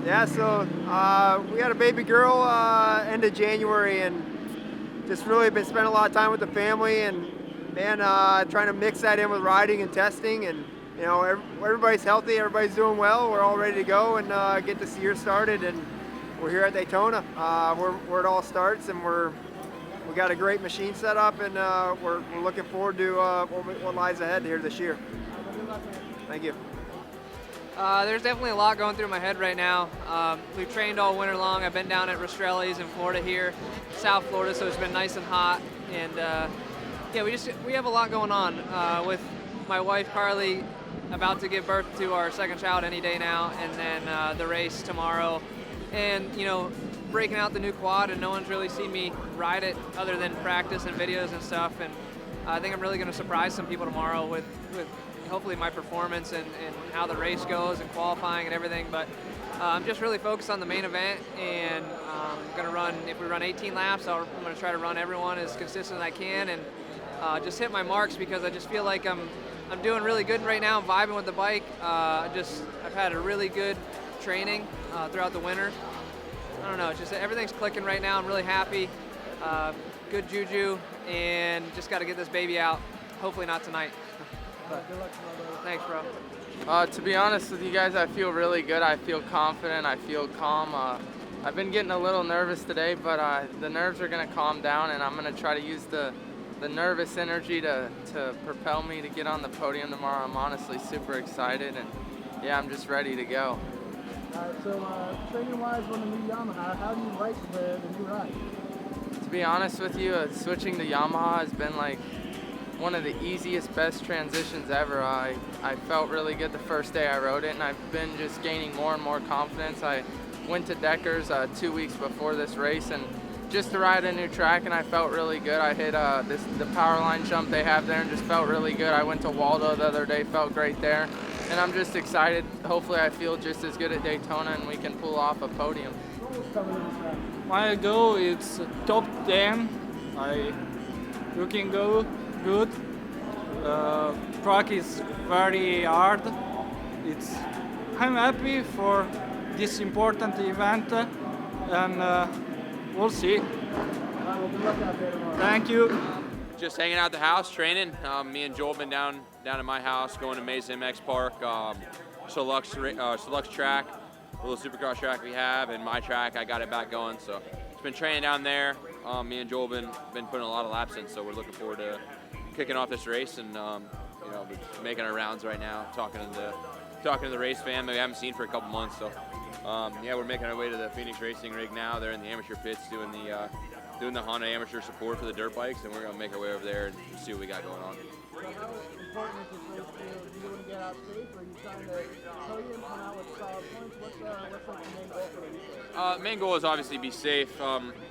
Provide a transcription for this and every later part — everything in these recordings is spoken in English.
Yeah, so we had a baby girl end of January, and just really been spending a lot of time with the family, and man, trying to mix that in with riding and testing, and you know, everybody's healthy, everybody's doing well. We're all ready to go and get this year started, and we're here at Daytona, where it all starts, and we got a great machine set up, and we're looking forward to what lies ahead here this year. Thank you. There's definitely a lot going through my head right now. We've trained all winter long. I've been down at RASTRELLI's in Florida here, South Florida, so it's been nice and hot. And yeah, we have a lot going on with my wife Carly about to give birth to our second child any day now, and then the race tomorrow. And you know, breaking out the new quad, and no one's really seen me ride it other than practice and videos and stuff. And I think I'm really going to surprise some people tomorrow with hopefully my performance and how the race goes and qualifying and everything. But I'm just really focused on the main event, and I'm going to run, if we run 18 laps, I'm going to try to run everyone as consistent as I can, and just hit my marks, because I just feel like I'm doing really good right now. I'm vibing with the bike. I've had a really good training throughout the winter. I don't know, it's just everything's clicking right now. I'm really happy. Good juju, and just got to get this baby out. Hopefully not tonight. But, thanks, bro. To be honest with you guys, I feel really good. I feel confident. I feel calm. I've been getting a little nervous today, but the nerves are going to calm down, and I'm going to try to use the nervous energy to propel me to get on the podium tomorrow. I'm honestly super excited, and yeah, I'm just ready to go. So training-wise on the new Yamaha, how do you like the new ride? To be honest with you, switching to Yamaha has been like one of the easiest, best transitions ever. I felt really good the first day I rode it, and I've been just gaining more and more confidence. I went to Deckers 2 weeks before this race, and just to ride a new track, and I felt really good. I hit the power line jump they have there and just felt really good. I went to Waldo the other day, felt great there, and I'm just excited. Hopefully I feel just as good at Daytona, and we can pull off a podium. My goal is top 10. I looking good. Track is very hard. I'm happy for this important event, and we'll see. Thank you. Just hanging out at the house, training. Me and Joel have been down at my house, going to Mahey MX Park, Selux track, a little Supercross track we have, and my track. I got it back going, so it's been training down there. Me and Joel been putting a lot of laps in, so we're looking forward to kicking off this race, and you know, we're making our rounds right now, talking to the race fam that we haven't seen for a couple months. So yeah, we're making our way to the Phoenix Racing rig now. They're in the amateur pits doing the Honda amateur support for the dirt bikes, and we're gonna make our way over there and see what we got going on. So how important is this race for you? Do you want to get out safe, or are you trying to podium, come out with solid points? What's the main goal for you? Main goal is obviously be safe.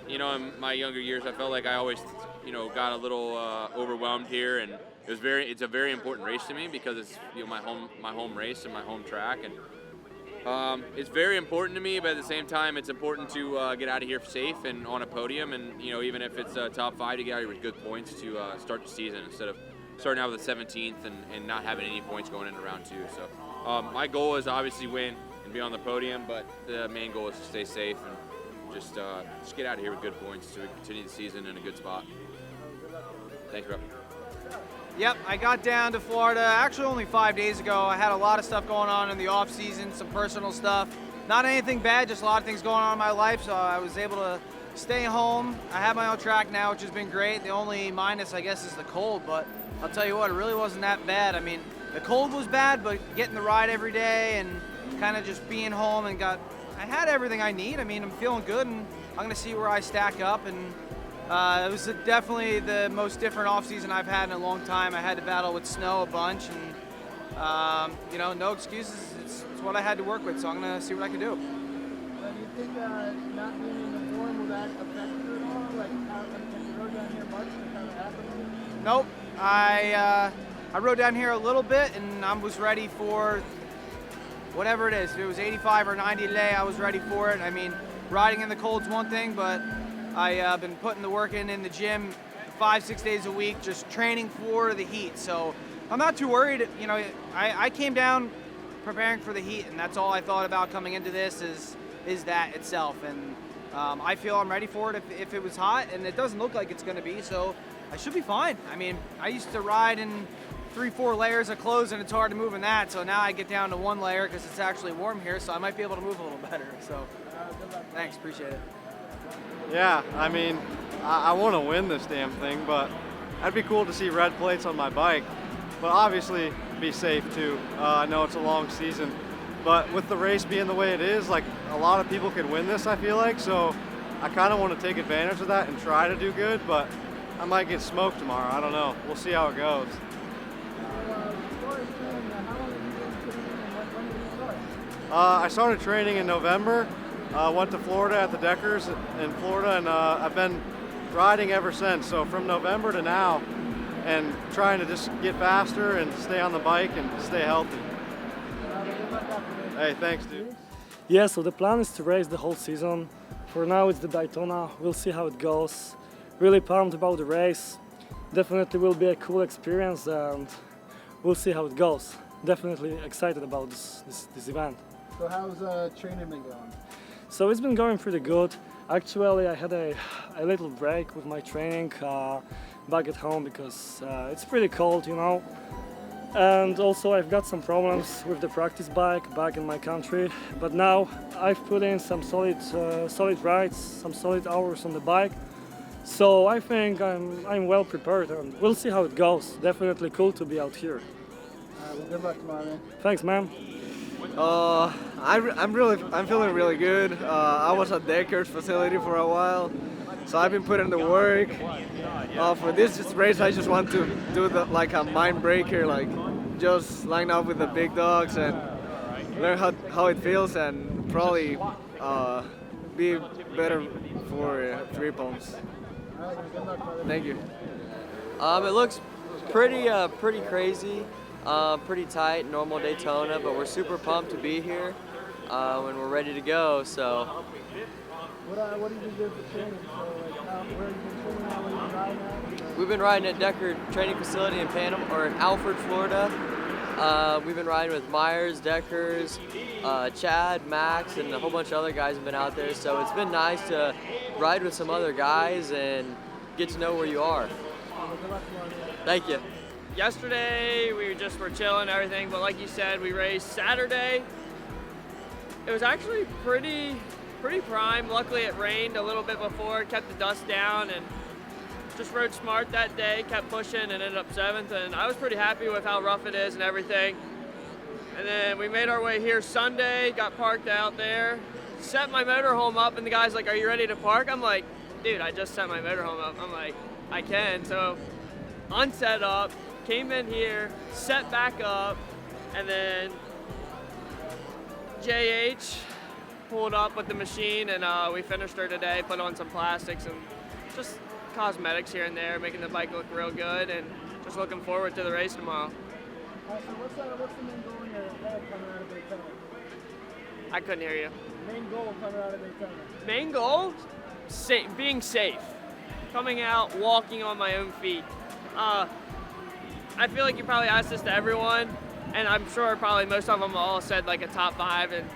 You know, in my younger years, I felt like I always, you know, got a little overwhelmed here, and it's a very important race to me, because it's, you know, my home race and my home track, and it's very important to me. But at the same time, it's important to get out of here safe and on a podium, and you know, even if it's top 5, to get out of here with good points to start the season, instead of starting out with the 17th and not having any points going into round 2. So my goal is obviously win and be on the podium, but the main goal is to stay safe and just get out of here with good points so we continue the season in a good spot. Thanks, bro. Yep, I got down to Florida actually only 5 days ago. I had a lot of stuff going on in the off season, some personal stuff. Not anything bad, just a lot of things going on in my life, so I was able to stay home. I have my own track now, which has been great. The only minus, I guess, is the cold, but I'll tell you what, it really wasn't that bad. I mean, the cold was bad, but getting the ride every day and kind of just being home and I had everything I need. I mean, I'm feeling good, and I'm going to see where I stack up. And it was definitely the most different off-season I've had in a long time. I had to battle with snow a bunch, and you know, no excuses. It's what I had to work with, so I'm going to see what I can do. Do you think not being in the form will that affect you at all? Like, how you rode down here much and kind of happened? Nope. I rode down here a little bit, and I was ready for whatever it is. If it was 85 or 90 today, I was ready for it. I mean, riding in the cold's one thing, but I've been putting the work in the gym 5-6 days a week, just training for the heat. So I'm not too worried. You know, I came down preparing for the heat, and that's all I thought about coming into this is is that itself. And I feel I'm ready for it if it was hot, and it doesn't look like it's going to be, so I should be fine. I mean, I used to ride in 3-4 layers of clothes, and it's hard to move in that, so now I get down to 1 layer because it's actually warm here, so I might be able to move a little better. So thanks, appreciate it. Yeah, I mean, I want to win this damn thing, but that'd be cool to see red plates on my bike. But obviously, be safe too. I know it's a long season, but with the race being the way it is, like a lot of people could win this, I feel like. So I kind of want to take advantage of that and try to do good, but I might get smoked tomorrow. I don't know. We'll see how it goes. I started training in November. Went to Florida at the Deckers in Florida, and I've been riding ever since. So from November to now, and trying to just get faster and stay on the bike and stay healthy. Hey, thanks, dude. Yeah, so the plan is to race the whole season. For now, it's the Daytona. We'll see how it goes. Really pumped about the race. Definitely will be a cool experience, and we'll see how it goes. Definitely excited about this event. So how's training been going? So it's been going pretty good. Actually, I had a little break with my training back at home because it's pretty cold, you know. And also I've got some problems with the practice bike back in my country. But now I've put in some solid rides, some solid hours on the bike. So I think I'm well prepared, and we'll see how it goes. Definitely cool to be out here. Well, good luck tomorrow, man. Thanks, man. I'm feeling really good. I was at Deckers facility for a while, so I've been putting the work. For this race, I just want to do like a mind breaker, like just line up with the big dogs and learn how it feels, and probably be better for 3 pumps. Thank you. It looks pretty crazy. Pretty tight, normal Daytona, but we're super pumped to be here when we're ready to go. So. What do you do for training? So, like, where have you been training at? What have you been riding at? We've been riding at Decker Training Facility in Panama, or in Alfred, Florida. We've been riding with Myers, Deckers, Chad, Max, and a whole bunch of other guys have been out there. So it's been nice to ride with some other guys and get to know where you are. Thank you. Yesterday we were chilling and everything, but like you said, we raced Saturday. It was actually pretty prime. Luckily it rained a little bit before, kept the dust down, and just rode smart that day, kept pushing and ended up 7th, and I was pretty happy with how rough it is and everything. And then we made our way here Sunday, got parked out there, set my motorhome up, and the guy's like, "Are you ready to park?" I'm like, "Dude, I just set my motorhome up." I'm like, "I can." So unset up, came in here, set back up, and then JH pulled up with the machine, and we finished her today, put on some plastics and just cosmetics here and there, making the bike look real good, and just looking forward to the race tomorrow. So what's the main goal in your head coming out of Daytona? I couldn't hear you. Main goal coming out of Daytona? Main goal? Being safe. Coming out, walking on my own feet. I feel like you probably asked this to everyone, and I'm sure probably most of them all said like a top 5, and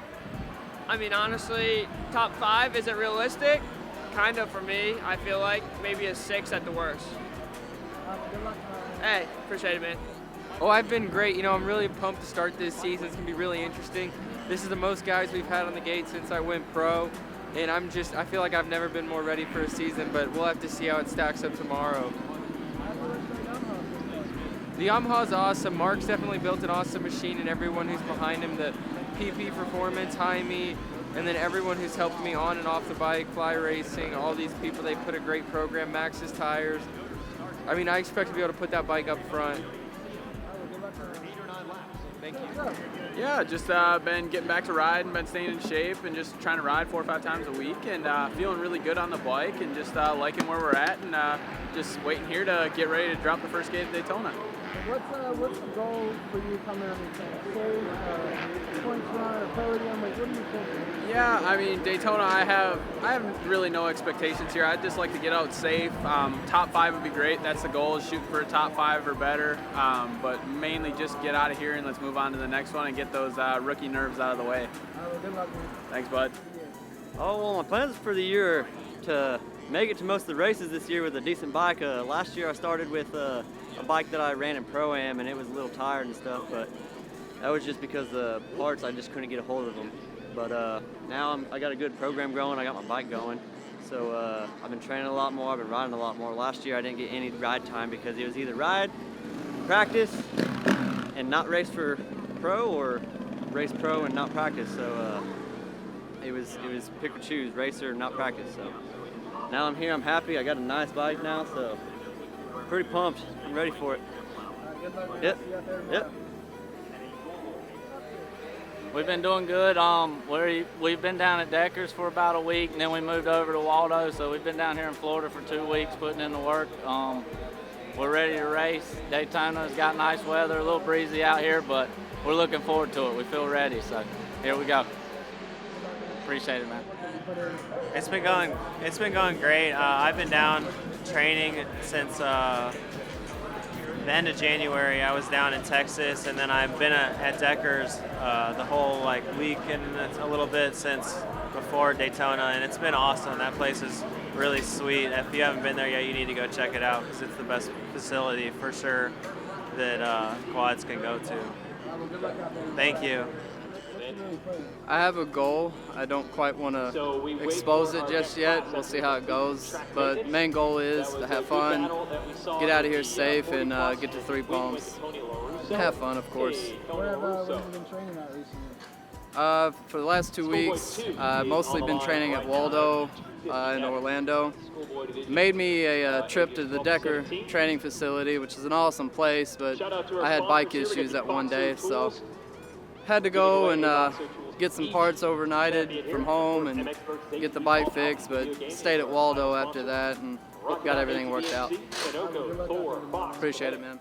I mean, honestly, top 5 isn't realistic. Kind of for me, I feel like maybe a 6 at the worst. Good luck, Hey, appreciate it, man. Oh, I've been great. You know, I'm really pumped to start this season. It's gonna be really interesting. This is the most guys we've had on the gate since I went pro, and I feel like I've never been more ready for a season, but we'll have to see how it stacks up tomorrow. The Yamaha's awesome. Mark's definitely built an awesome machine, and everyone who's behind him, the PP Performance, Jaime, and then everyone who's helped me on and off the bike, fly racing, all these people, they put a great program, Max's tires. I mean, I expect to be able to put that bike up front. Thank you. Yeah, just been getting back to riding, been staying in shape, and just trying to ride 4 or 5 times a week, and feeling really good on the bike, and just liking where we're at, and just waiting here to get ready to drop the first gate of Daytona. What's the goal for you coming out of Daytona? Points run or podium? Like, what do you think? Yeah, I mean, Daytona, I have really no expectations here. I'd just like to get out safe. Top 5 would be great. That's the goal, is shooting for a top 5 or better. But mainly just get out of here and let's move on to the next one and get those rookie nerves out of the way. Good luck, man. Thanks, bud. Yeah. Oh, well, my plans for the year are to make it to most of the races this year with a decent bike. Last year I started with a bike that I ran in Pro-Am, and it was a little tired and stuff, but that was just because the parts, I just couldn't get a hold of them. But now I got a good program going, I got my bike going. So I've been training a lot more, I've been riding a lot more. Last year I didn't get any ride time because it was either ride, practice, and not race for pro, or race pro and not practice. So it was pick or choose, racer, not practice. So now I'm here, I'm happy, I got a nice bike now, so I'm pretty pumped. I'm ready for it. Yep. Yep. We've been doing good. We've been down at Deckers for about a week, and then we moved over to Waldo. So we've been down here in Florida for 2 weeks putting in the work. We're ready to race. Daytona's got nice weather, a little breezy out here, but we're looking forward to it. We feel ready, so here we go. Appreciate it, man. It's been going great. I've been down training since the end of January. I was down in Texas, and then I've been at Deckers the whole week and a little bit since before Daytona, and it's been awesome. That place is really sweet. If you haven't been there yet, you need to go check it out because it's the best facility for sure that quads can go to. Thank you. I have a goal. I don't quite want to expose it just yet. We'll see how it goes. But the main goal is to have fun, get out of here safe, and get to Three Palms. Have fun, of course. Where have you been training at recently? For the last 2 weeks, I've mostly been training at Waldo in Orlando. Made me a trip to the Decker training facility, which is an awesome place, but I had bike issues that one day, so had to go and get some parts overnighted from home and get the bike fixed, but stayed at Waldo after that and got everything worked out. Appreciate it, man.